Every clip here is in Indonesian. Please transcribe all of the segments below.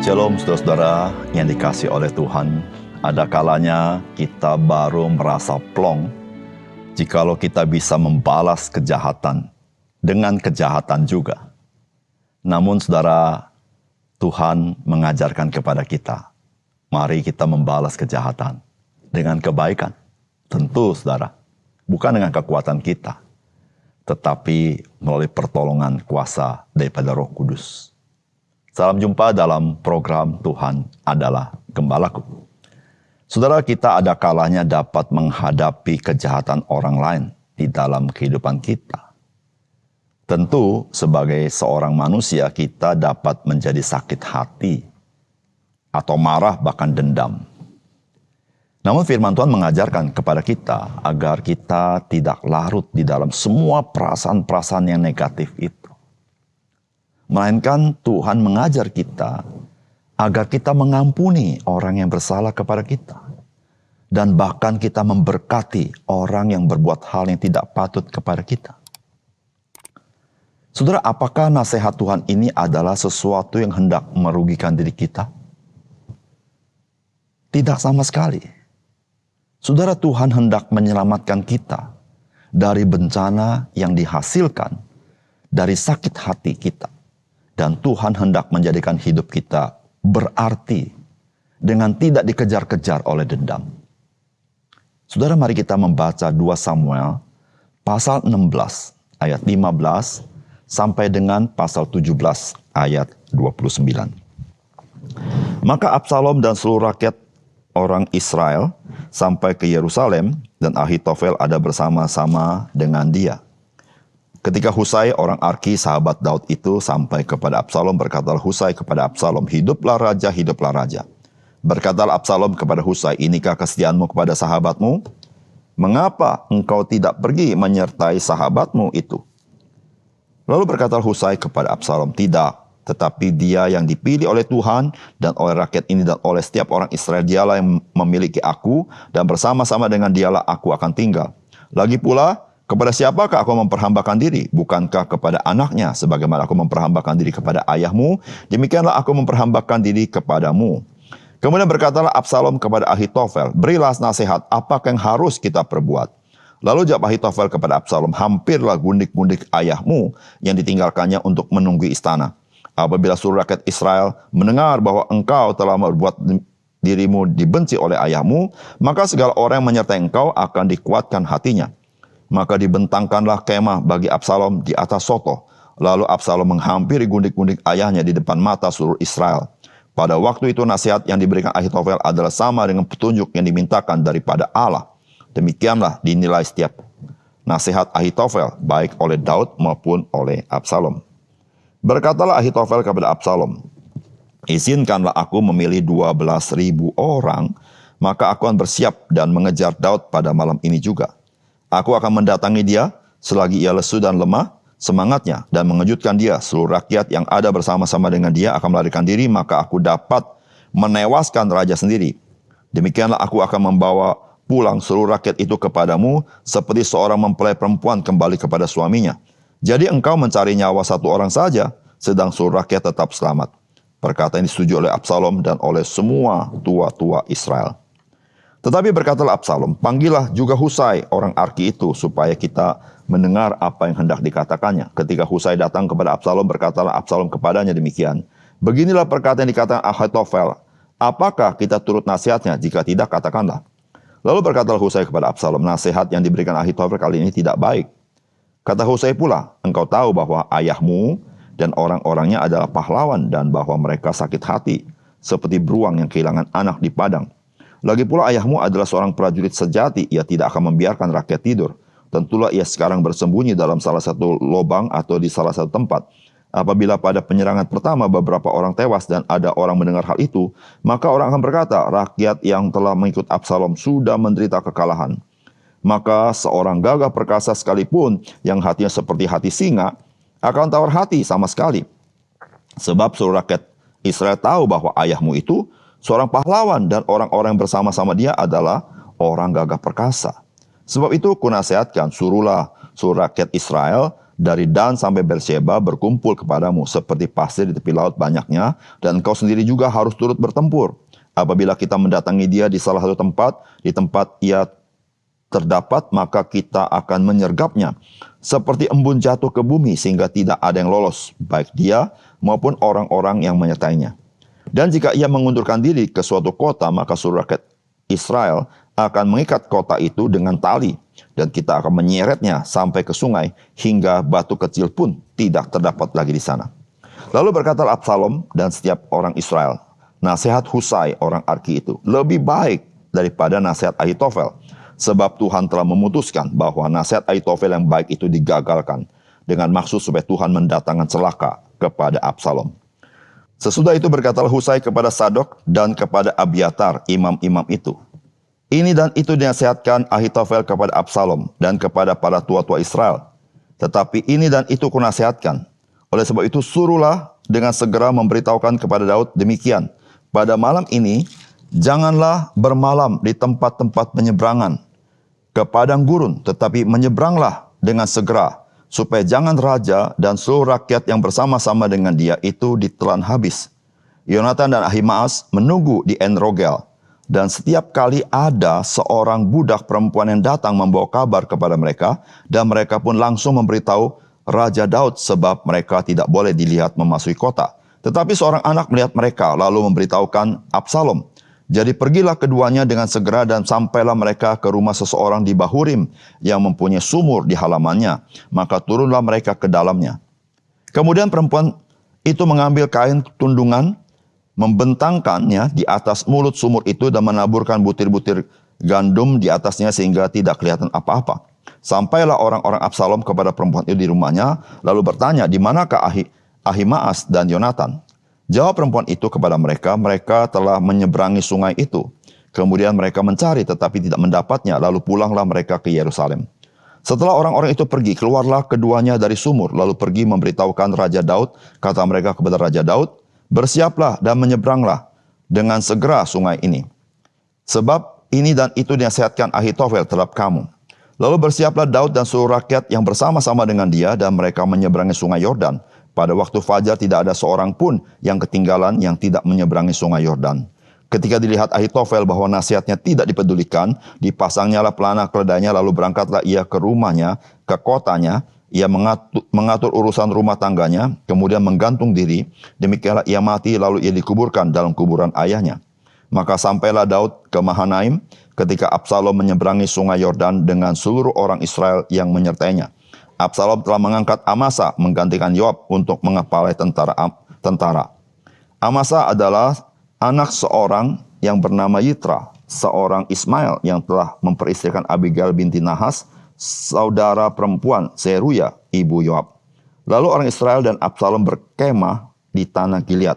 Shalom saudara-saudara yang dikasihi oleh Tuhan. Ada kalanya kita baru merasa plong jikalau kita bisa membalas kejahatan dengan kejahatan juga. Namun saudara, Tuhan mengajarkan kepada kita, mari kita membalas kejahatan dengan kebaikan. Tentu saudara, bukan dengan kekuatan kita, tetapi melalui pertolongan kuasa daripada Roh Kudus. Salam jumpa dalam program Tuhan adalah Gembalaku. Saudara, kita ada kalanya dapat menghadapi kejahatan orang lain di dalam kehidupan kita. Tentu sebagai seorang manusia kita dapat menjadi sakit hati atau marah bahkan dendam. Namun firman Tuhan mengajarkan kepada kita agar kita tidak larut di dalam semua perasaan-perasaan yang negatif itu. Melainkan Tuhan mengajar kita agar kita mengampuni orang yang bersalah kepada kita. Dan bahkan kita memberkati orang yang berbuat hal yang tidak patut kepada kita. Saudara, apakah nasihat Tuhan ini adalah sesuatu yang hendak merugikan diri kita? Tidak sama sekali. Saudara, Tuhan hendak menyelamatkan kita dari bencana yang dihasilkan dari sakit hati kita. Dan Tuhan hendak menjadikan hidup kita berarti dengan tidak dikejar-kejar oleh dendam. Saudara, mari kita membaca 2 Samuel pasal 16 ayat 15 sampai dengan pasal 17 ayat 29. Maka Absalom dan seluruh rakyat orang Israel sampai ke Yerusalem dan Ahitofel ada bersama-sama dengan dia. Ketika Husai orang Arki sahabat Daud itu sampai kepada Absalom, berkatalah Husai kepada Absalom, hiduplah raja, hiduplah raja. Berkatalah Absalom kepada Husai, inikah kesetiaanmu kepada sahabatmu? Mengapa engkau tidak pergi menyertai sahabatmu itu? Lalu berkatalah Husai kepada Absalom, tidak, tetapi dia yang dipilih oleh Tuhan dan oleh rakyat ini dan oleh setiap orang Israel, dialah yang memiliki aku dan bersama-sama dengan dialah aku akan tinggal. Lagi pula, kepada siapakah aku memperhambakan diri? Bukankah kepada anaknya, sebagaimana aku memperhambakan diri kepada ayahmu, demikianlah aku memperhambakan diri kepadamu. Kemudian berkatalah Absalom kepada Ahitofel, berilah nasihat, apakah yang harus kita perbuat? Lalu jawab Ahitofel kepada Absalom, hampirlah gundik-gundik ayahmu yang ditinggalkannya untuk menunggu istana. Apabila seluruh rakyat Israel mendengar bahwa engkau telah membuat dirimu dibenci oleh ayahmu, maka segala orang yang menyertai engkau akan dikuatkan hatinya. Maka dibentangkanlah kemah bagi Absalom di atas soto. Lalu Absalom menghampiri gundik-gundik ayahnya di depan mata seluruh Israel. Pada waktu itu nasihat yang diberikan Ahitofel adalah sama dengan petunjuk yang dimintakan daripada Allah. Demikianlah dinilai setiap nasihat Ahitofel, baik oleh Daud maupun oleh Absalom. Berkatalah Ahitofel kepada Absalom, izinkanlah aku memilih 12.000 orang, maka aku akan bersiap dan mengejar Daud pada malam ini juga. Aku akan mendatangi dia selagi ia lesu dan lemah semangatnya dan mengejutkan dia. Seluruh rakyat yang ada bersama-sama dengan dia akan melarikan diri, maka aku dapat menewaskan raja sendiri. Demikianlah aku akan membawa pulang seluruh rakyat itu kepadamu seperti seorang mempelai perempuan kembali kepada suaminya. Jadi engkau mencari nyawa satu orang saja, sedang seluruh rakyat tetap selamat. Perkataan ini disetujui oleh Absalom dan oleh semua tua-tua Israel. Tetapi berkatalah Absalom, panggillah juga Husai orang Arki itu supaya kita mendengar apa yang hendak dikatakannya. Ketika Husai datang kepada Absalom, berkatalah Absalom kepadanya demikian. Beginilah perkataan yang dikatakan Ahitofel, apakah kita turut nasihatnya? Jika tidak, katakanlah. Lalu berkatalah Husai kepada Absalom, nasihat yang diberikan Ahitofel kali ini tidak baik. Kata Husai pula, engkau tahu bahwa ayahmu dan orang-orangnya adalah pahlawan dan bahwa mereka sakit hati, seperti beruang yang kehilangan anak di padang. Lagi pula ayahmu adalah seorang prajurit sejati, ia tidak akan membiarkan rakyat tidur. Tentulah ia sekarang bersembunyi dalam salah satu lubang atau di salah satu tempat. Apabila pada penyerangan pertama beberapa orang tewas dan ada orang mendengar hal itu, maka orang akan berkata, rakyat yang telah mengikut Absalom sudah menderita kekalahan. Maka seorang gagah perkasa sekalipun yang hatinya seperti hati singa, akan tawar hati sama sekali. Sebab seluruh rakyat Israel tahu bahwa ayahmu itu seorang pahlawan dan orang-orang yang bersama-sama dia adalah orang gagah perkasa. Sebab itu kunasihatkan, suruhlah seluruh rakyat Israel dari Dan sampai Beersheba berkumpul kepadamu seperti pasir di tepi laut banyaknya, dan engkau sendiri juga harus turut bertempur. Apabila kita mendatangi dia di salah satu tempat, di tempat ia terdapat, maka kita akan menyergapnya seperti embun jatuh ke bumi sehingga tidak ada yang lolos, baik dia maupun orang-orang yang menyertainya. Dan jika ia mengundurkan diri ke suatu kota, maka seluruh rakyat Israel akan mengikat kota itu dengan tali, dan kita akan menyeretnya sampai ke sungai, hingga batu kecil pun tidak terdapat lagi di sana. Lalu berkata Absalom dan setiap orang Israel, nasihat Husai orang Arki itu lebih baik daripada nasihat Ahitofel, sebab Tuhan telah memutuskan bahwa nasihat Ahitofel yang baik itu digagalkan, dengan maksud supaya Tuhan mendatangkan celaka kepada Absalom. Sesudah itu berkatalah Husai kepada Sadok dan kepada Abiatar, imam-imam itu, ini dan itu dinasihatkan Ahitofel kepada Absalom dan kepada para tua-tua Israel. Tetapi ini dan itu kunasihatkan. Oleh sebab itu suruhlah dengan segera memberitahukan kepada Daud demikian. Pada malam ini janganlah bermalam di tempat-tempat penyeberangan ke padang gurun, tetapi menyeberanglah dengan segera, supaya jangan raja dan seluruh rakyat yang bersama-sama dengan dia itu ditelan habis. Yonatan dan Ahimaas menunggu di En-Rogel. Dan setiap kali ada seorang budak perempuan yang datang membawa kabar kepada mereka, dan mereka pun langsung memberitahu Raja Daud, sebab mereka tidak boleh dilihat memasuki kota. Tetapi seorang anak melihat mereka, lalu memberitahukan Absalom. Jadi pergilah keduanya dengan segera, dan sampailah mereka ke rumah seseorang di Bahurim yang mempunyai sumur di halamannya. Maka turunlah mereka ke dalamnya. Kemudian perempuan itu mengambil kain tundungan, membentangkannya di atas mulut sumur itu dan menaburkan butir-butir gandum di atasnya sehingga tidak kelihatan apa-apa. Sampailah orang-orang Absalom kepada perempuan itu di rumahnya, lalu bertanya, di manakah Ahimaas dan Yonatan? Jawab perempuan itu kepada mereka, mereka telah menyeberangi sungai itu. Kemudian mereka mencari tetapi tidak mendapatnya, lalu pulanglah mereka ke Yerusalem. Setelah orang-orang itu pergi, keluarlah keduanya dari sumur, lalu pergi memberitahukan Raja Daud. Kata mereka kepada Raja Daud, bersiaplah dan menyeberanglah dengan segera sungai ini, sebab ini dan itu dinasihatkan Ahitofel terhadap kamu. Lalu bersiaplah Daud dan seluruh rakyat yang bersama-sama dengan dia, dan mereka menyeberangi sungai Yordan. Pada waktu fajar tidak ada seorang pun yang ketinggalan yang tidak menyeberangi sungai Yordan. Ketika dilihat Ahitofel bahwa nasihatnya tidak dipedulikan, dipasangnyalah pelana keledainya, lalu berangkatlah ia ke rumahnya, ke kotanya. Ia mengatur urusan rumah tangganya, kemudian menggantung diri. Demikianlah ia mati, lalu ia dikuburkan dalam kuburan ayahnya. Maka sampailah Daud ke Mahanaim ketika Absalom menyeberangi sungai Yordan dengan seluruh orang Israel yang menyertainya. Absalom telah mengangkat Amasa menggantikan Yoab untuk mengepalai tentara. Amasa adalah anak seorang yang bernama Yitra, seorang Ismail yang telah memperistrikan Abigail binti Nahas, saudara perempuan Seruya, ibu Yoab. Lalu orang Israel dan Absalom berkemah di tanah Gilead.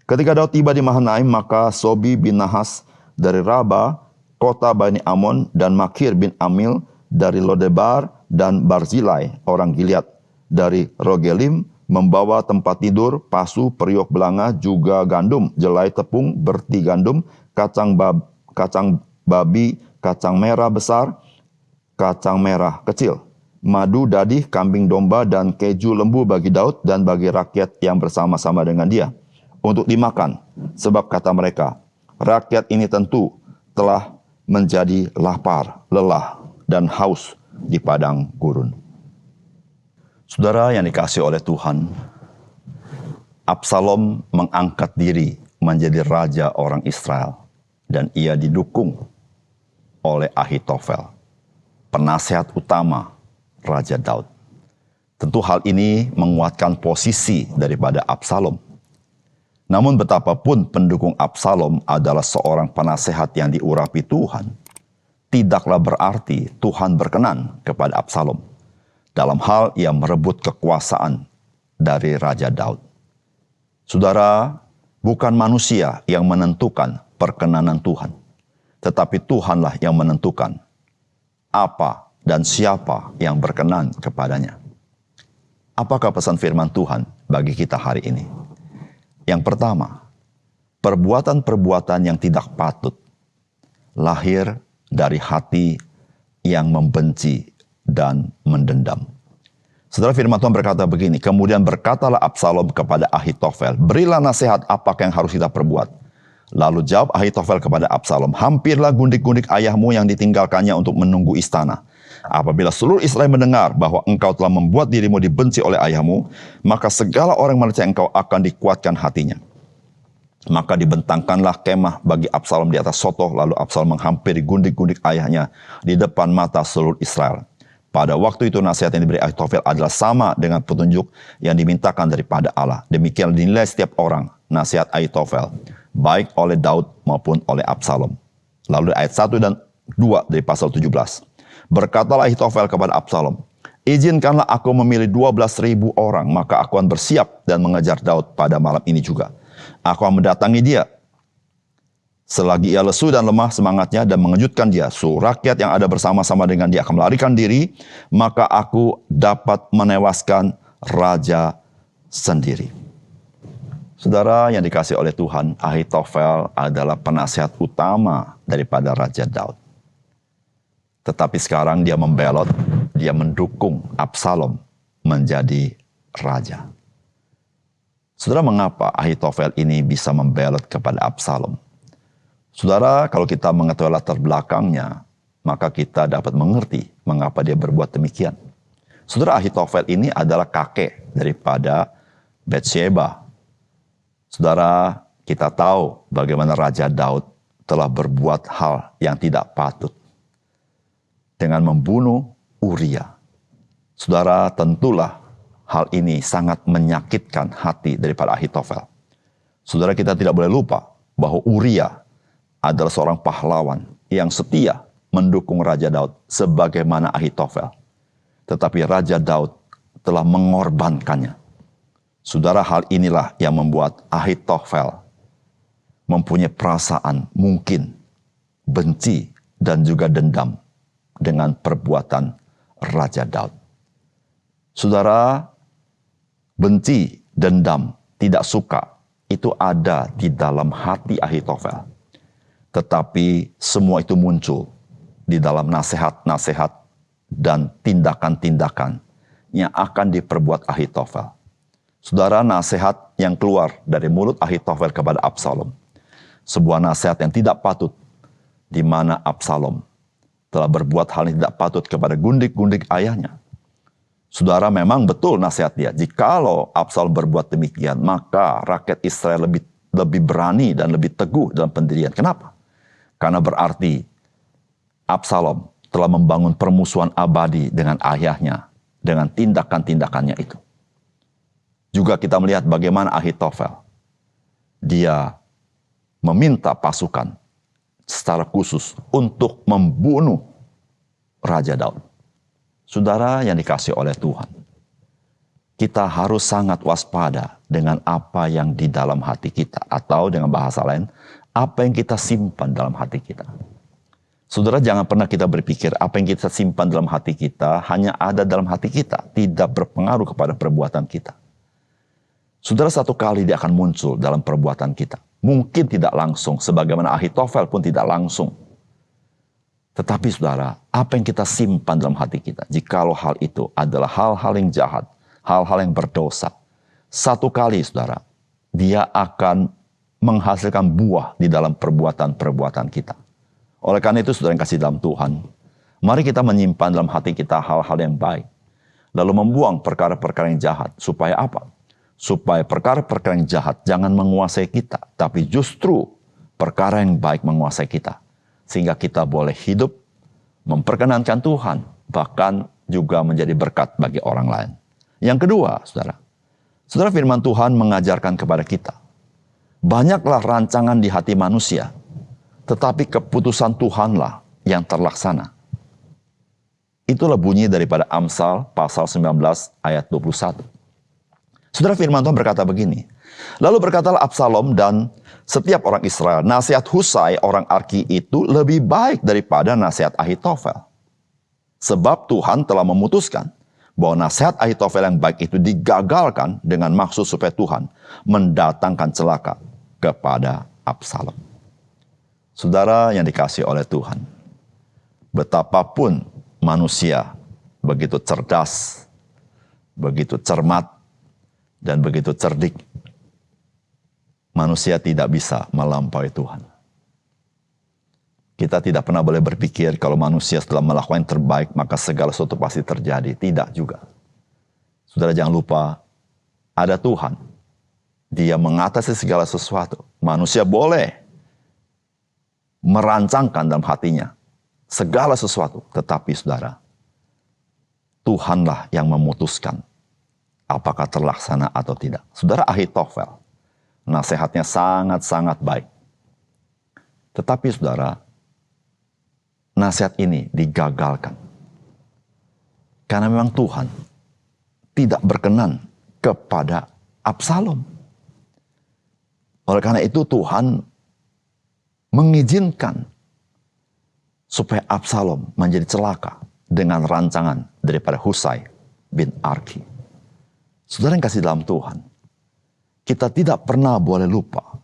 Ketika Daud tiba di Mahanaim, maka Sobi bin Nahas dari Raba, kota Bani Amon, dan Makir bin Amil dari Lodebar, dan Barzilai, orang Gilead dari Rogelim, membawa tempat tidur, pasu, periuk belanga, juga gandum, jelai tepung, berti gandum, kacang babi, kacang merah besar, kacang merah kecil, madu dadih, kambing domba, dan keju lembu bagi Daud dan bagi rakyat yang bersama-sama dengan dia, untuk dimakan. Sebab kata mereka, rakyat ini tentu telah menjadi lapar, lelah, dan haus di padang gurun. Saudara yang dikasihi oleh Tuhan, Absalom mengangkat diri menjadi raja orang Israel, dan ia didukung oleh Ahitofel, penasehat utama Raja Daud. Tentu hal ini menguatkan posisi daripada Absalom. Namun betapapun pendukung Absalom adalah seorang penasehat yang diurapi Tuhan, tidaklah berarti Tuhan berkenan kepada Absalom dalam hal ia merebut kekuasaan dari Raja Daud. Saudara, bukan manusia yang menentukan perkenanan Tuhan, tetapi Tuhanlah yang menentukan apa dan siapa yang berkenan kepadanya. Apakah pesan firman Tuhan bagi kita hari ini? Yang pertama, perbuatan-perbuatan yang tidak patut lahir dari hati yang membenci dan mendendam. Saudara, firman Tuhan berkata begini, kemudian berkatalah Absalom kepada Ahitofel, berilah nasihat apakah yang harus kita perbuat. Lalu jawab Ahitofel kepada Absalom, hampirlah gundik-gundik ayahmu yang ditinggalkannya untuk menunggu istana. Apabila seluruh Israel mendengar bahwa engkau telah membuat dirimu dibenci oleh ayahmu, maka segala orang percaya engkau akan dikuatkan hatinya. Maka dibentangkanlah kemah bagi Absalom di atas sotoh, lalu Absalom menghampiri gundik-gundik ayahnya di depan mata seluruh Israel. Pada waktu itu nasihat yang diberi Ahitofel adalah sama dengan petunjuk yang dimintakan daripada Allah. Demikian dinilai setiap orang nasihat Ahitofel, baik oleh Daud maupun oleh Absalom. Lalu ayat 1 dan 2 dari pasal 17. Berkatalah Ahitofel kepada Absalom, izinkanlah aku memilih 12.000 orang, maka aku akan bersiap dan mengejar Daud pada malam ini juga. Aku akan mendatangi dia selagi ia lesu dan lemah semangatnya dan mengejutkan dia. Rakyat yang ada bersama-sama dengan dia akan melarikan diri, maka aku dapat menewaskan raja sendiri. Saudara yang dikasihi oleh Tuhan, Ahitofel adalah penasihat utama daripada Raja Daud. Tetapi sekarang dia membelot, dia mendukung Absalom menjadi raja. Saudara, mengapa Ahitofel ini bisa membelot kepada Absalom? Saudara, kalau kita mengetahui latar belakangnya, maka kita dapat mengerti mengapa dia berbuat demikian. Saudara, Ahitofel ini adalah kakek daripada Batsheba. Saudara, kita tahu bagaimana Raja Daud telah berbuat hal yang tidak patut dengan membunuh Uria. Saudara, tentulah hal ini sangat menyakitkan hati daripada Ahitofel. Saudara, kita tidak boleh lupa bahwa Uria adalah seorang pahlawan yang setia mendukung Raja Daud sebagaimana Ahitofel. Tetapi Raja Daud telah mengorbankannya. Saudara, hal inilah yang membuat Ahitofel mempunyai perasaan mungkin benci dan juga dendam dengan perbuatan Raja Daud. Saudara, benci, dendam, tidak suka itu ada di dalam hati Ahitofel. Tetapi semua itu muncul di dalam nasihat-nasihat dan tindakan-tindakan yang akan diperbuat Ahitofel. Saudara, nasihat yang keluar dari mulut Ahitofel kepada Absalom, sebuah nasihat yang tidak patut, di mana Absalom telah berbuat hal yang tidak patut kepada gundik-gundik ayahnya. Saudara, memang betul nasihat dia. Jikalau Absalom berbuat demikian, maka rakyat Israel lebih berani dan lebih teguh dalam pendirian. Kenapa? Karena berarti Absalom telah membangun permusuhan abadi dengan ayahnya, dengan tindakan-tindakannya itu. Juga kita melihat bagaimana Ahitofel, dia meminta pasukan secara khusus untuk membunuh Raja Daud. Saudara yang dikasihi oleh Tuhan, kita harus sangat waspada dengan apa yang di dalam hati kita, atau dengan bahasa lain, apa yang kita simpan dalam hati kita. Saudara, jangan pernah kita berpikir apa yang kita simpan dalam hati kita hanya ada dalam hati kita, tidak berpengaruh kepada perbuatan kita. Saudara, satu kali dia akan muncul dalam perbuatan kita. Mungkin tidak langsung, sebagaimana Ahitofel pun tidak langsung. Tetapi saudara, apa yang kita simpan dalam hati kita, jikalau hal itu adalah hal-hal yang jahat, hal-hal yang berdosa, satu kali saudara, dia akan menghasilkan buah di dalam perbuatan-perbuatan kita. Oleh karena itu, saudara yang kasih dalam Tuhan, mari kita menyimpan dalam hati kita hal-hal yang baik, lalu membuang perkara-perkara yang jahat. Supaya apa? Supaya perkara-perkara yang jahat jangan menguasai kita, tapi justru perkara yang baik menguasai kita. Sehingga kita boleh hidup memperkenankan Tuhan, bahkan juga menjadi berkat bagi orang lain. Yang kedua, saudara firman Tuhan mengajarkan kepada kita, banyaklah rancangan di hati manusia, tetapi keputusan Tuhanlah yang terlaksana. Itulah bunyi daripada Amsal pasal 19 ayat 21. Saudara, firman Tuhan berkata begini, lalu berkatalah Absalom dan setiap orang Israel, nasihat Husai orang Arki itu lebih baik daripada nasihat Ahitofel. Sebab Tuhan telah memutuskan bahwa nasihat Ahitofel yang baik itu digagalkan dengan maksud supaya Tuhan mendatangkan celaka kepada Absalom. Saudara yang dikasihi oleh Tuhan, betapapun manusia begitu cerdas, begitu cermat, dan begitu cerdik. Manusia tidak bisa melampaui Tuhan. Kita tidak pernah boleh berpikir kalau manusia setelah melakukan yang terbaik, maka segala sesuatu pasti terjadi. Tidak juga. Saudara jangan lupa, ada Tuhan. Dia mengatasi segala sesuatu. Manusia boleh merancangkan dalam hatinya segala sesuatu. Tetapi saudara, Tuhanlah yang memutuskan apakah terlaksana atau tidak. Saudara, Ahitofel, nasihatnya sangat-sangat baik. Tetapi saudara, nasihat ini digagalkan. Karena memang Tuhan tidak berkenan kepada Absalom. Oleh karena itu Tuhan mengizinkan supaya Absalom menjadi celaka dengan rancangan daripada Husai bin Arki. Saudara yang kasih dalam Tuhan, kita tidak pernah boleh lupa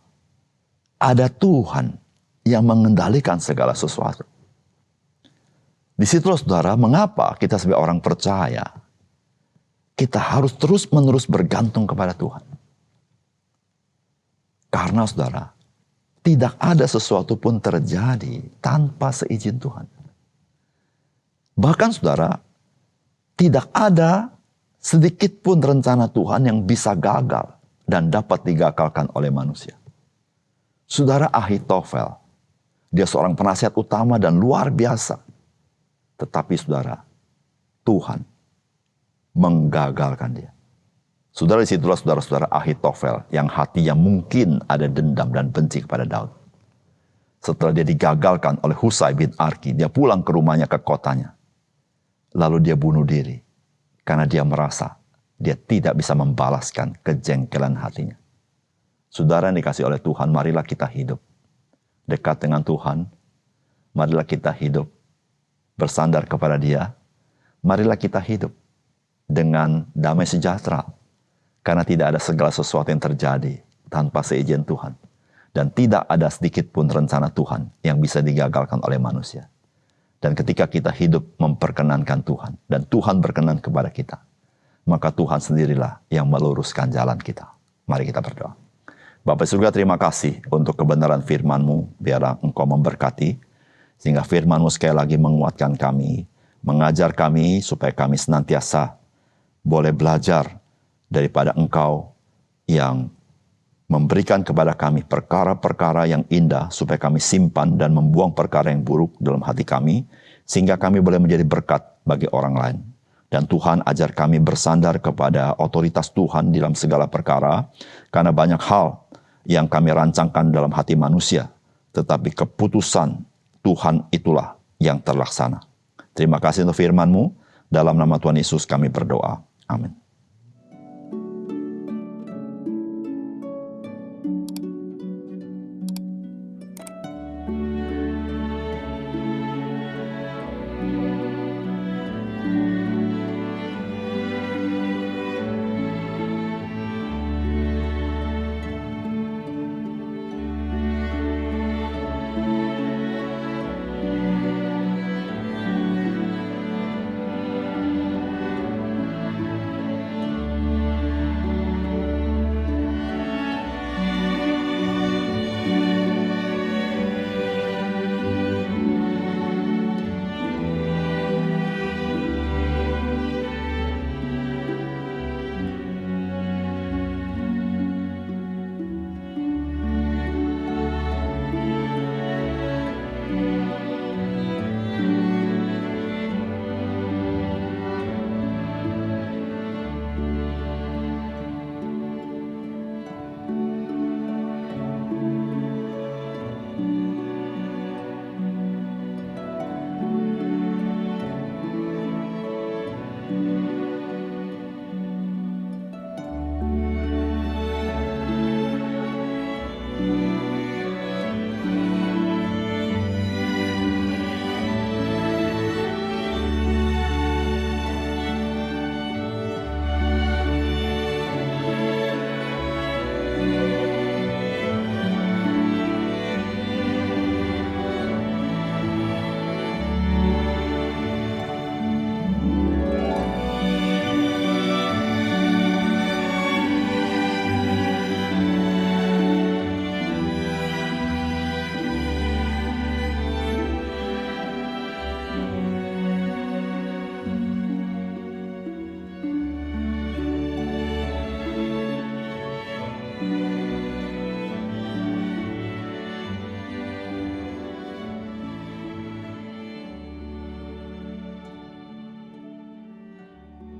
ada Tuhan yang mengendalikan segala sesuatu. Disitulah saudara, mengapa kita sebagai orang percaya, kita harus terus-menerus bergantung kepada Tuhan. Karena saudara, tidak ada sesuatu pun terjadi tanpa seizin Tuhan. Bahkan saudara, tidak ada sedikit pun rencana Tuhan yang bisa gagal dan dapat digagalkan oleh manusia. Saudara, Ahitofel, dia seorang penasihat utama dan luar biasa. Tetapi saudara, Tuhan menggagalkan dia. Saudara, disitulah saudara-saudara Ahitofel yang hatinya mungkin ada dendam dan benci kepada Daud. Setelah dia digagalkan oleh Husai bin Arki, dia pulang ke rumahnya, ke kotanya. Lalu dia bunuh diri. Karena dia merasa dia tidak bisa membalaskan kejengkelan hatinya. Saudara yang dikasih oleh Tuhan, marilah kita hidup dekat dengan Tuhan. Marilah kita hidup bersandar kepada Dia. Marilah kita hidup dengan damai sejahtera. Karena tidak ada segala sesuatu yang terjadi tanpa seizin Tuhan. Dan tidak ada sedikit pun rencana Tuhan yang bisa digagalkan oleh manusia. Dan ketika kita hidup memperkenankan Tuhan, dan Tuhan berkenan kepada kita, maka Tuhan sendirilah yang meluruskan jalan kita. Mari kita berdoa. Bapa surga, terima kasih untuk kebenaran firman-Mu, biarlah Engkau memberkati, sehingga firman-Mu sekali lagi menguatkan kami, mengajar kami supaya kami senantiasa boleh belajar daripada Engkau yang memberikan kepada kami perkara-perkara yang indah supaya kami simpan dan membuang perkara yang buruk dalam hati kami, sehingga kami boleh menjadi berkat bagi orang lain. Dan Tuhan ajar kami bersandar kepada otoritas Tuhan dalam segala perkara, karena banyak hal yang kami rancangkan dalam hati manusia, tetapi keputusan Tuhan itulah yang terlaksana. Terima kasih untuk firman-Mu. Dalam nama Tuhan Yesus kami berdoa. Amin.